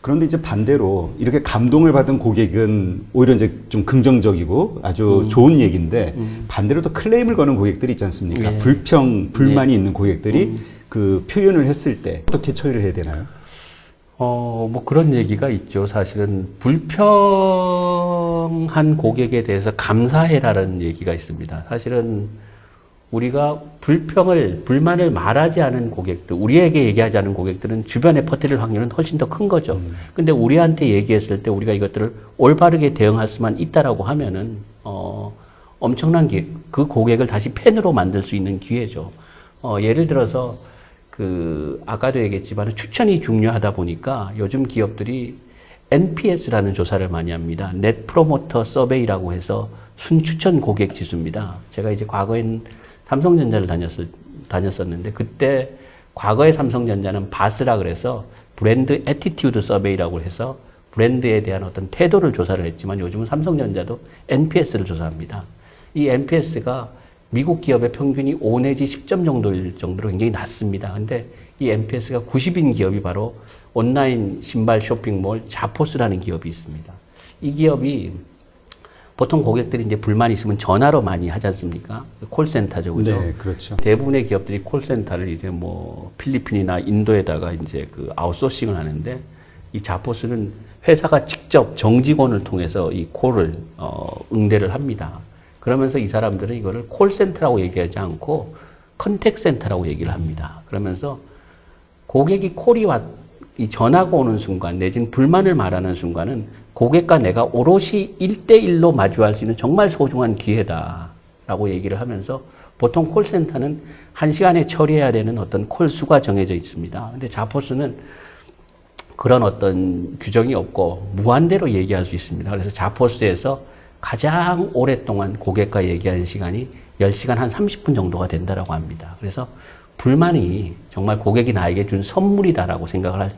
그런데 이제 반대로 이렇게 감동을 받은 고객은 오히려 이제 좀 긍정적이고 아주 좋은 얘기인데 반대로 또 클레임을 거는 고객들이 있지 않습니까? 예. 불만이 있는 고객들이 그 표현을 했을 때 어떻게 처리를 해야 되나요? 뭐 그런 얘기가 있죠. 사실은 불평한 고객에 대해서 감사해라는 얘기가 있습니다. 사실은 우리가 불만을 말하지 않은 고객들, 우리에게 얘기하지 않은 고객들은 주변에 퍼뜨릴 확률은 훨씬 더 큰 거죠. 근데 우리한테 얘기했을 때 우리가 이것들을 올바르게 대응할 수만 있다라고 하면은, 엄청난 그 고객을 다시 팬으로 만들 수 있는 기회죠. 예를 들어서 아까도 얘기했지만 추천이 중요하다 보니까 요즘 기업들이 NPS라는 조사를 많이 합니다. Net Promoter Survey라고 해서 순추천 고객 지수입니다. 제가 이제 과거엔 삼성전자를 다녔었는데 그때 과거의 삼성전자는 바스라 그래서 브랜드 애티튜드 서베이라고 해서 브랜드에 대한 어떤 태도를 조사를 했지만 요즘은 삼성전자도 NPS를 조사합니다. 이 NPS가 미국 기업의 평균이 5 내지 10점 정도일 정도로 굉장히 낮습니다. 근데 이 NPS가 90인 기업이 바로 온라인 신발 쇼핑몰 자포스라는 기업이 있습니다. 이 기업이 보통 고객들이 이제 불만이 있으면 전화로 많이 하지 않습니까? 콜센터죠, 그죠? 네, 그렇죠. 대부분의 기업들이 콜센터를 이제 뭐 필리핀이나 인도에다가 이제 아웃소싱을 하는데 이 자포스는 회사가 직접 정직원을 통해서 이 콜을 응대를 합니다. 그러면서 이 사람들은 이거를 콜센터라고 얘기하지 않고 컨택센터라고 얘기를 합니다. 그러면서 고객이 이 전화가 오는 순간 내지는 불만을 말하는 순간은 고객과 내가 오롯이 1대1로 마주할 수 있는 정말 소중한 기회다라고 얘기를 하면서 보통 콜센터는 1시간에 처리해야 되는 어떤 콜 수가 정해져 있습니다. 근데 자포스는 그런 어떤 규정이 없고 무한대로 얘기할 수 있습니다. 그래서 자포스에서 가장 오랫동안 고객과 얘기하는 시간이 10시간 한 30분 정도가 된다라고 합니다. 그래서 불만이 정말 고객이 나에게 준 선물이다라고 생각을 할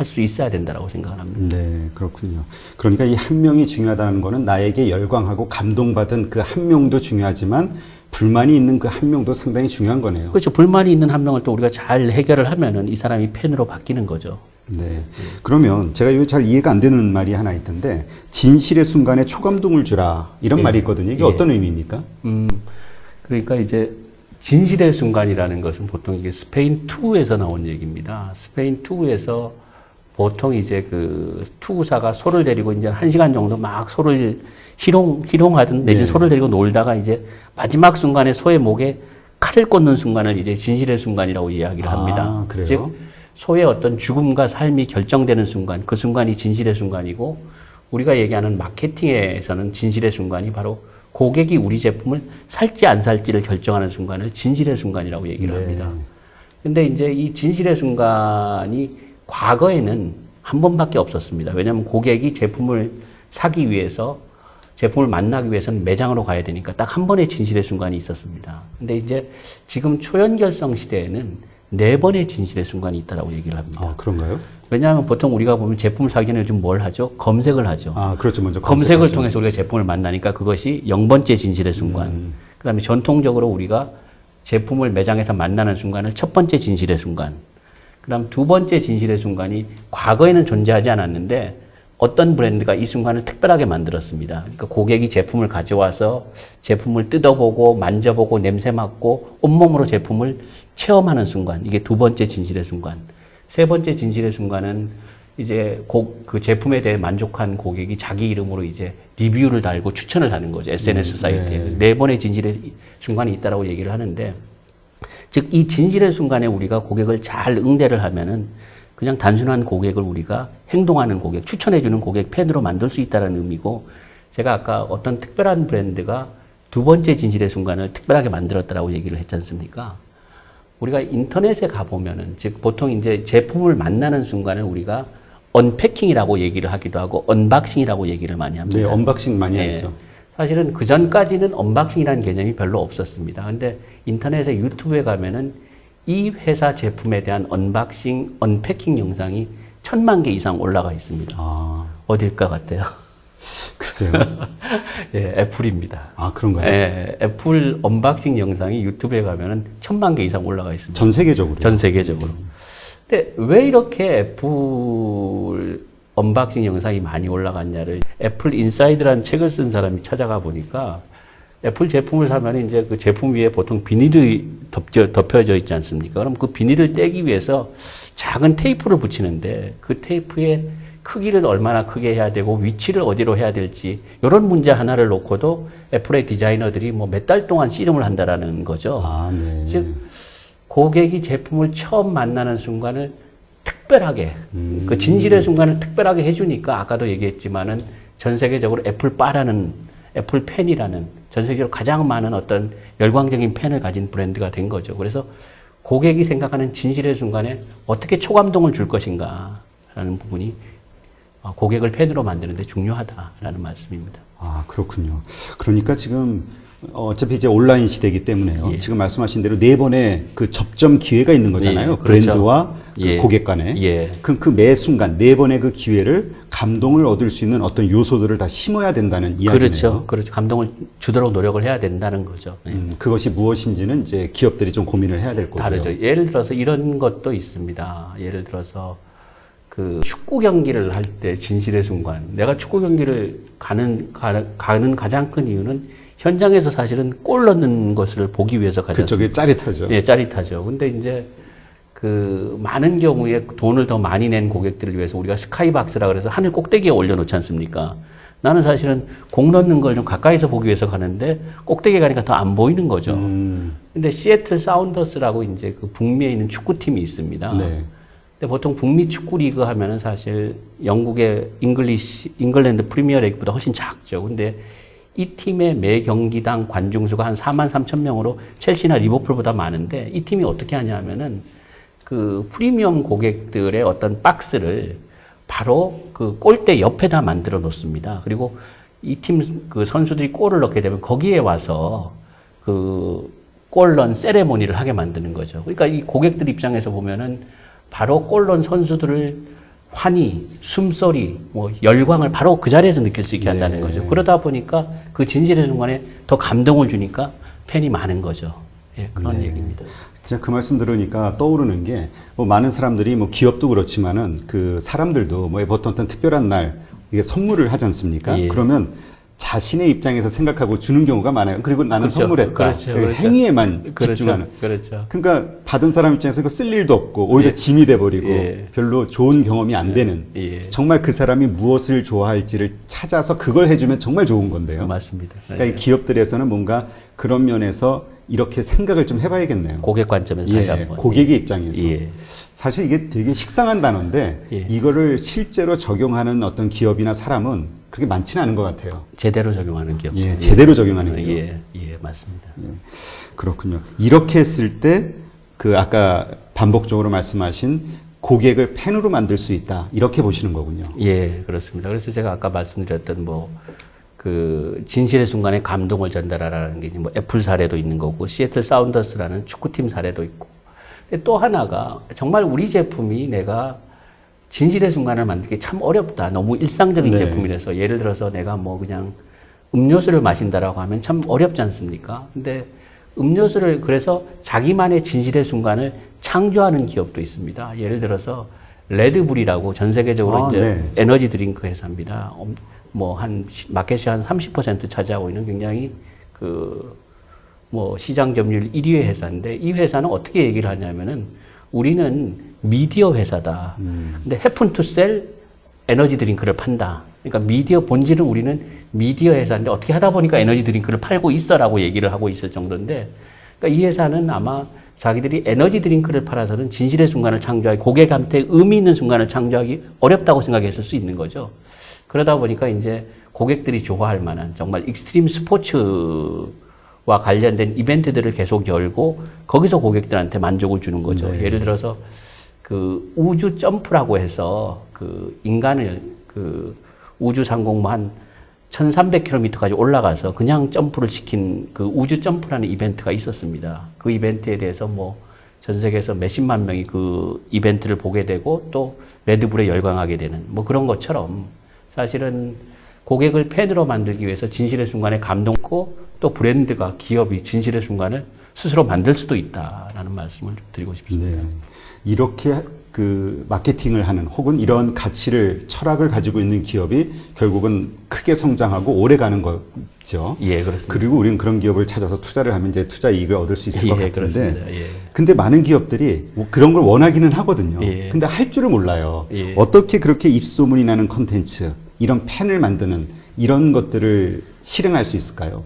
수 있어야 된다라고 생각을 합니다. 네, 그렇군요. 그러니까 이 한 명이 중요하다는 거는 나에게 열광하고 감동받은 그 한 명도 중요하지만 불만이 있는 그 한 명도 상당히 중요한 거네요. 그렇죠. 불만이 있는 한 명을 또 우리가 잘 해결을 하면은 이 사람이 팬으로 바뀌는 거죠. 네. 그러면 제가 이거 잘 이해가 안 되는 말이 하나 있던데 진실의 순간에 초감동을 주라 이런 말이 있거든요. 이게 어떤 의미입니까? 그러니까 이제 진실의 순간이라는 것은 보통 이게 스페인 투구에서 나온 얘기입니다. 스페인 투구에서 보통 이제 투구사가 소를 데리고 이제 1시간 정도 막 소를 희롱하든 내지 소를 데리고 놀다가 이제 마지막 순간에 소의 목에 칼을 꽂는 순간을 이제 진실의 순간이라고 이야기를 합니다. 그래요? 즉 소의 어떤 죽음과 삶이 결정되는 순간, 그 순간이 진실의 순간이고 우리가 얘기하는 마케팅에서는 진실의 순간이 바로 고객이 우리 제품을 살지 안 살지를 결정하는 순간을 진실의 순간이라고 얘기를 합니다. 근데 이제 이 진실의 순간이 과거에는 한 번밖에 없었습니다. 왜냐하면 고객이 제품을 사기 위해서 제품을 만나기 위해서는 매장으로 가야 되니까 딱 한 번의 진실의 순간이 있었습니다. 근데 이제 지금 초연결성 시대에는 4번의 진실의 순간이 있다라고 얘기를 합니다. 아, 그런가요? 왜냐하면 보통 우리가 보면 제품을 사기 전에 요즘 뭘 하죠? 검색을 하죠. 아, 그렇죠. 먼저 검색을 통해서 우리가 제품을 만나니까 그것이 0번째 진실의 순간. 그다음에 전통적으로 우리가 제품을 매장에서 만나는 순간을 첫 번째 진실의 순간. 그다음 2번째 진실의 순간이 과거에는 존재하지 않았는데 어떤 브랜드가 이 순간을 특별하게 만들었습니다. 그러니까 고객이 제품을 가져와서 제품을 뜯어보고 만져보고 냄새 맡고 온몸으로 제품을 체험하는 순간. 이게 2번째 진실의 순간. 3번째 진실의 순간은 이제 그 제품에 대해 만족한 고객이 자기 이름으로 이제 리뷰를 달고 추천을 하는 거죠. SNS 사이트에. 4번의 진실의 순간이 있다라고 얘기를 하는데 즉 이 진실의 순간에 우리가 고객을 잘 응대를 하면은 그냥 단순한 고객을 우리가 행동하는 고객, 추천해주는 고객 팬으로 만들 수 있다는 의미고 제가 아까 어떤 특별한 브랜드가 2번째 진실의 순간을 특별하게 만들었다라고 얘기를 했지 않습니까? 우리가 인터넷에 가보면은 즉 보통 이제 제품을 만나는 순간을 우리가 언패킹이라고 얘기를 하기도 하고 언박싱이라고 얘기를 많이 합니다. 네, 언박싱 많이 하죠. 사실은 그 전까지는 언박싱이라는 개념이 별로 없었습니다. 근데 인터넷에 유튜브에 가면은 이 회사 제품에 대한 언박싱, 언패킹 영상이 1000만 개 이상 올라가 있습니다. 어딜까 같아요? 글쎄요. 예, 애플입니다. 아, 그런가요? 예, 애플 언박싱 영상이 유튜브에 가면은 1000만 개 이상 올라가 있습니다. 전 세계적으로? 전 세계적으로. 근데 왜 이렇게 애플 언박싱 영상이 많이 올라갔냐를 애플 인사이드라는 책을 쓴 사람이 찾아가 보니까 애플 제품을 사면 이제 그 제품 위에 보통 비닐이 덮여져 있지 않습니까? 그럼 그 비닐을 떼기 위해서 작은 테이프를 붙이는데 그 테이프의 크기를 얼마나 크게 해야 되고 위치를 어디로 해야 될지 이런 문제 하나를 놓고도 애플의 디자이너들이 뭐 몇 달 동안 씨름을 한다라는 거죠. 아, 네. 즉 고객이 제품을 처음 만나는 순간을 특별하게 그 진실의 순간을 특별하게 해주니까 아까도 얘기했지만은 전 세계적으로 애플바라는 애플 펜이라는 전 세계적으로 가장 많은 어떤 열광적인 펜을 가진 브랜드가 된 거죠. 그래서 고객이 생각하는 진실의 순간에 어떻게 초감동을 줄 것인가라는 부분이 고객을 펜으로 만드는데 중요하다라는 말씀입니다. 아, 그렇군요. 그러니까 지금 어차피 이제 온라인 시대이기 때문에요. 예. 지금 말씀하신 대로 네 번의 그 접점 기회가 있는 거잖아요. 예, 그렇죠. 브랜드와 그 예. 고객 간에. 예. 그 매 순간 네 번의 그 기회를 감동을 얻을 수 있는 어떤 요소들을 다 심어야 된다는 이야기네요. 그렇죠. 그렇죠. 감동을 주도록 노력을 해야 된다는 거죠. 예. 그것이 무엇인지는 이제 기업들이 좀 고민을 해야 될 거고요. 다르죠. 예를 들어서 이런 것도 있습니다. 예를 들어서 그 축구 경기를 할 때 진실의 순간, 내가 축구 경기를 가는 가장 큰 이유는 현장에서 사실은 골 넣는 것을 보기 위해서 가지 그쪽에 짜릿하죠. 예, 짜릿하죠. 근데 이제 그 많은 경우에 돈을 더 많이 낸 고객들을 위해서 우리가 스카이박스라 그래서 하늘 꼭대기에 올려놓지 않습니까? 나는 사실은 공 넣는 걸 좀 가까이서 보기 위해서 가는데 꼭대기에 가니까 더 안 보이는 거죠. 근데 시애틀 사운더스라고 이제 그 북미에 있는 축구팀이 있습니다. 네. 근데 보통 북미 축구 리그 하면은 사실 영국의 잉글랜드 프리미어 리그보다 훨씬 작죠. 근데 이 팀의 매 경기당 관중 수가 한 4만 3천 명으로 첼시나 리버풀보다 많은데 이 팀이 어떻게 하냐면은 그 프리미엄 고객들의 어떤 박스를 바로 그 골대 옆에다 만들어 놓습니다. 그리고 이 팀 그 선수들이 골을 넣게 되면 거기에 와서 그 골 넣은 세레모니를 하게 만드는 거죠. 그러니까 이 고객들 입장에서 보면은 바로 골 넣은 선수들을 환희, 숨소리, 뭐 열광을 바로 그 자리에서 느낄 수 있게 한다는 네. 거죠. 그러다 보니까 그 진실의 순간에 더 감동을 주니까 팬이 많은 거죠. 예, 그런 네. 얘기입니다. 진짜 그 말씀 들으니까 떠오르는 게 뭐 많은 사람들이 뭐 기업도 그렇지만은 그 사람들도 뭐 보통 어떤 특별한 날 이게 선물을 하지 않습니까? 예. 그러면 자신의 입장에서 생각하고 주는 경우가 많아요. 그리고 나는 그렇죠. 선물했다. 그렇죠. 그 그렇죠. 행위에만 그렇죠. 집중하는. 그렇죠. 그러니까 받은 사람 입장에서 그 쓸 일도 없고 오히려 예. 짐이 돼버리고 예. 별로 좋은 경험이 안 되는. 예. 정말 그 사람이 무엇을 좋아할지를 찾아서 그걸 해주면 정말 좋은 건데요. 맞습니다. 그러니까 이 기업들에서는 뭔가 그런 면에서 이렇게 생각을 좀 해봐야겠네요. 고객 관점에서 다시 한번. 고객의 입장에서. 예. 사실 이게 되게 식상한 단어인데 예. 이거를 실제로 적용하는 어떤 기업이나 사람은 그렇게 많지는 않은 것 같아요. 제대로 적용하는 기업. 예, 제대로 적용하는 기업. 예, 예, 맞습니다. 그렇군요. 이렇게 했을 때 그 아까 반복적으로 말씀하신 고객을 팬으로 만들 수 있다. 이렇게 보시는 거군요. 예, 그렇습니다. 그래서 제가 아까 말씀드렸던 뭐 그 진실의 순간에 감동을 전달하라는 게 뭐 애플 사례도 있는 거고 시애틀 사운더스라는 축구팀 사례도 있고 근데 또 하나가 정말 우리 제품이 내가 진실의 순간을 만들기 참 어렵다. 너무 일상적인 네. 제품이라서 예를 들어서 내가 뭐 그냥 음료수를 마신다라고 하면 참 어렵지 않습니까? 근데 음료수를 그래서 자기만의 진실의 순간을 창조하는 기업도 있습니다. 예를 들어서 레드불이라고 전 세계적으로 이제 네. 에너지 드링크 회사입니다. 뭐 한 마켓이 한 30% 차지하고 있는 굉장히 그 뭐 시장 점유율 1위의 회사인데 이 회사는 어떻게 얘기를 하냐면은 우리는 미디어 회사다. 근데 happen to sell 에너지 드링크를 판다. 그러니까 미디어 본질은 우리는 미디어 회사인데 어떻게 하다 보니까 에너지 드링크를 팔고 있어라고 얘기를 하고 있을 정도인데 그러니까 이 회사는 아마 자기들이 에너지 드링크를 팔아서는 진실의 순간을 창조하기 고객한테 의미 있는 순간을 창조하기 어렵다고 생각했을 수 있는 거죠. 그러다 보니까 이제 고객들이 좋아할 만한 정말 익스트림 스포츠와 관련된 이벤트들을 계속 열고 거기서 고객들한테 만족을 주는 거죠. 네. 예를 들어서 그 우주 점프라고 해서 그 인간을 그 우주 상공 한 1300km까지 올라가서 그냥 점프를 시킨 그 우주 점프라는 이벤트가 있었습니다. 그 이벤트에 대해서 뭐 전 세계에서 몇십만 명이 그 이벤트를 보게 되고 또 레드불에 열광하게 되는 뭐 그런 것처럼 사실은 고객을 팬으로 만들기 위해서 진실의 순간에 감동고 또 브랜드가 기업이 진실의 순간을 스스로 만들 수도 있다라는 말씀을 좀 드리고 싶습니다. 네. 이렇게 그 마케팅을 하는 혹은 이런 가치를 철학을 가지고 있는 기업이 결국은 크게 성장하고 오래 가는 거죠. 예, 그렇습니다. 그리고 우리는 그런 기업을 찾아서 투자를 하면 이제 투자 이익을 얻을 수 있을 것 같은데. 그렇습니다. 예. 근데 많은 기업들이 뭐 그런 걸 원하기는 하거든요. 예. 근데 할 줄을 몰라요. 예. 어떻게 그렇게 입소문이 나는 컨텐츠, 이런 펜을 만드는 이런 것들을 실행할 수 있을까요?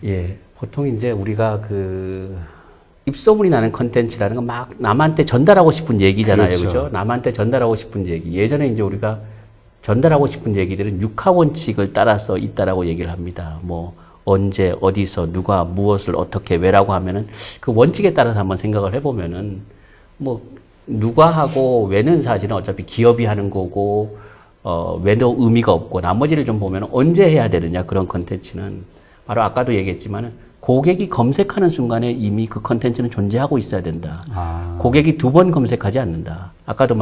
예. 보통 이제 우리가 그 입소문이 나는 컨텐츠라는 건 막 남한테 전달하고 싶은 얘기잖아요. 그렇죠. 그렇죠? 남한테 전달하고 싶은 얘기. 예전에 이제 우리가 전달하고 싶은 얘기들은 육하 원칙을 따라서 있다라고 얘기를 합니다. 뭐 언제 어디서 누가 무엇을 어떻게 왜라고 하면은 그 원칙에 따라서 한번 생각을 해보면은 뭐 누가 하고 왜는 사실은 어차피 기업이 하는 거고 왜도 의미가 없고 나머지를 좀 보면 언제 해야 되느냐 그런 컨텐츠는 바로 아까도 얘기했지만은 고객이 검색하는 순간에 이미 그 컨텐츠는 존재하고 있어야 된다. 고객이 두 번 검색하지 않는다. 아까도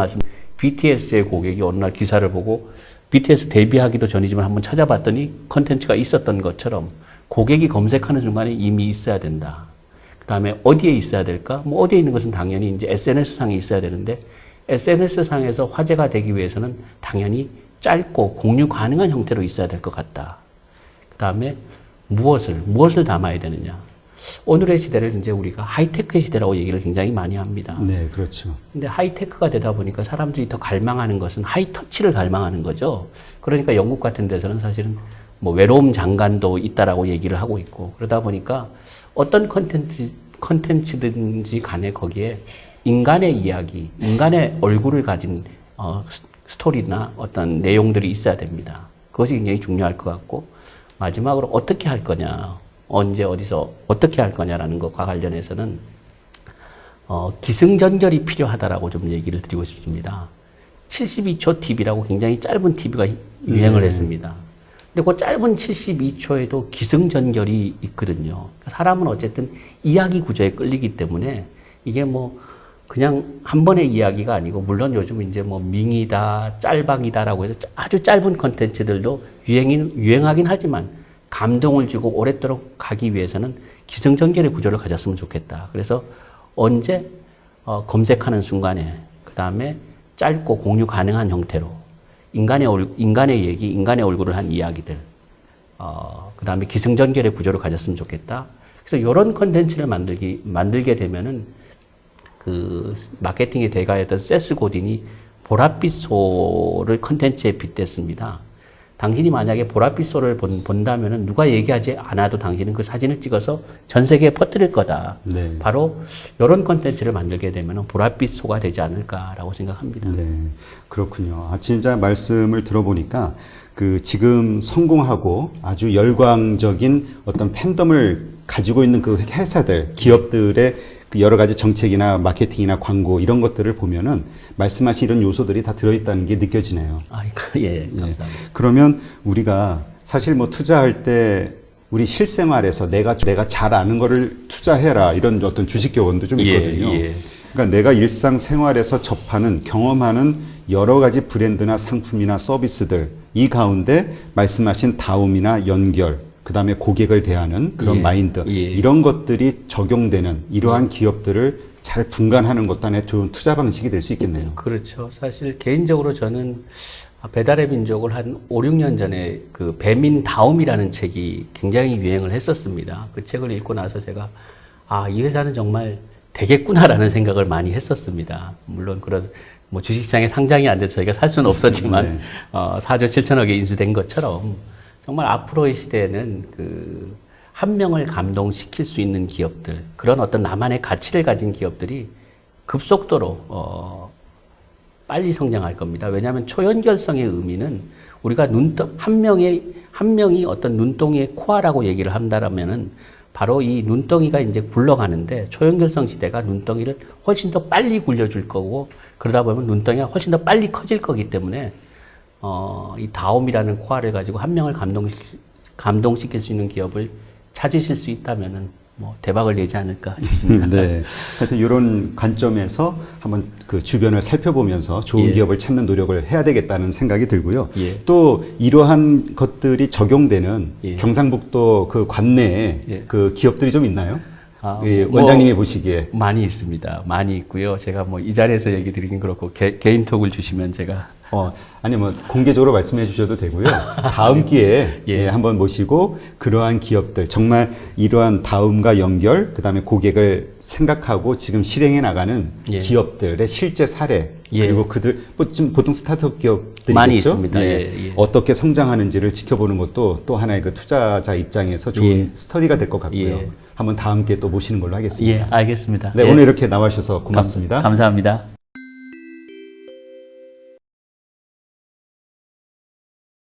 BTS의 고객이 어느 날 기사를 보고 BTS 데뷔하기도 전이지만 한번 찾아봤더니 컨텐츠가 있었던 것처럼 고객이 검색하는 순간에 이미 있어야 된다. 그 다음에 어디에 있어야 될까? 뭐 어디에 있는 것은 당연히 이제 SNS상에 있어야 되는데 SNS상에서 화제가 되기 위해서는 당연히 짧고 공유 가능한 형태로 있어야 될 것 같다. 그 다음에 무엇을 담아야 되느냐. 오늘의 시대를 이제 우리가 하이테크의 시대라고 얘기를 굉장히 많이 합니다. 네, 그렇죠. 근데 하이테크가 되다 보니까 사람들이 더 갈망하는 것은 하이터치를 갈망하는 거죠. 그러니까 영국 같은 데서는 사실은 뭐 외로움 장관도 있다라고 얘기를 하고 있고 그러다 보니까 어떤 컨텐츠든지 간에 거기에 인간의 이야기, 인간의 얼굴을 가진 스토리나 어떤 내용들이 있어야 됩니다. 그것이 굉장히 중요할 것 같고 마지막으로 어떻게 할 거냐, 언제 어디서 어떻게 할 거냐라는 것과 관련해서는 기승전결이 필요하다라고 좀 얘기를 드리고 싶습니다. 72초 TV라고 굉장히 짧은 TV가 유행을 했습니다. 근데 그 짧은 72초에도 기승전결이 있거든요. 사람은 어쨌든 이야기 구조에 끌리기 때문에 이게 뭐 그냥 한 번의 이야기가 아니고 물론 요즘 이제 뭐 밍이다, 짤방이다라고 해서 아주 짧은 컨텐츠들도 유행하긴 하지만 감동을 주고 오랫도록 가기 위해서는 기승전결의 구조를 가졌으면 좋겠다. 그래서 언제 검색하는 순간에 그 다음에 짧고 공유 가능한 형태로 인간의 얘기, 인간의 얼굴을 한 이야기들 그 다음에 기승전결의 구조를 가졌으면 좋겠다. 그래서 이런 컨텐츠를 만들게 되면은 그 마케팅의 대가였던 세스 고딘이 보랏빛 소를 컨텐츠에 빗댔습니다. 당신이 만약에 보랏빛 소를 본다면은 누가 얘기하지 않아도 당신은 그 사진을 찍어서 전 세계에 퍼뜨릴 거다. 네. 바로 이런 컨텐츠를 만들게 되면은 보랏빛 소가 되지 않을까라고 생각합니다. 네, 그렇군요. 진짜 말씀을 들어보니까 그 지금 성공하고 아주 열광적인 어떤 팬덤을 가지고 있는 그 회사들, 기업들의 그 여러 가지 정책이나 마케팅이나 광고 이런 것들을 보면은 말씀하신 이런 요소들이 다 들어있다는 게 느껴지네요. 예, 감사합니다. 그러면 우리가 사실 뭐 투자할 때 우리 실생활에서 내가 잘 아는 거를 투자해라 이런 어떤 주식 교훈도 좀 있거든요. 그러니까 내가 일상생활에서 접하는 경험하는 여러 가지 브랜드나 상품이나 서비스들 이 가운데 말씀하신 다움이나 연결 그 다음에 고객을 대하는 그런 마인드 이런 것들이 적용되는 이러한 기업들을 잘 분간하는 것도 하나의 좋은 투자 방식이 될 수 있겠네요. 그렇죠. 사실 개인적으로 저는 배달의 민족을 한 5, 6년 전에 그 배민다움이라는 책이 굉장히 유행을 했었습니다. 그 책을 읽고 나서 제가 이 회사는 정말 되겠구나라는 생각을 많이 했었습니다. 물론 그런 뭐 주식시장에 상장이 안 돼서 저희가 살 수는 없었지만 4조 7천억에 인수된 것처럼 정말 앞으로의 시대에는 그 한 명을 감동시킬 수 있는 기업들, 그런 어떤 나만의 가치를 가진 기업들이 급속도로 빨리 성장할 겁니다. 왜냐하면 초연결성의 의미는 우리가 한 명이 어떤 눈덩이의 코아라고 얘기를 한다면은 바로 이 눈덩이가 이제 굴러가는데 초연결성 시대가 눈덩이를 훨씬 더 빨리 굴려줄 거고 그러다 보면 눈덩이가 훨씬 더 빨리 커질 거기 때문에 이 다움이라는 코아를 가지고 한 명을 감동시킬 수 있는 기업을 찾으실 수 있다면은 뭐 대박을 내지 않을까 싶습니다. 네. 하여튼 이런 관점에서 한번 그 주변을 살펴보면서 좋은 기업을 찾는 노력을 해야 되겠다는 생각이 들고요. 또 이러한 것들이 적용되는 경상북도 그 관내에 그 기업들이 좀 있나요? 예, 원장님이 보시기에 많이 있습니다. 많이 있고요. 제가 뭐 이 자리에서 얘기 드리긴 그렇고 개인 톡을 주시면 제가 아니 뭐 공개적으로 말씀해 주셔도 되고요. 다음 기회에 예. 한번 모시고 그러한 기업들 정말 이러한 다음과 연결 그다음에 고객을 생각하고 지금 실행해 나가는 예. 기업들의 실제 사례 예. 그리고 그들 뭐 지금 보통 스타트업 기업들이겠죠. 많이 있습니다. 예. 어떻게 성장하는지를 지켜보는 것도 또 하나의 그 투자자 입장에서 좋은 스터디가 될 것 같고요. 예. 한번 다음 기회에 또 모시는 걸로 하겠습니다. 예, 알겠습니다. 네, 오늘 이렇게 나와주셔서 고맙습니다. 감사합니다.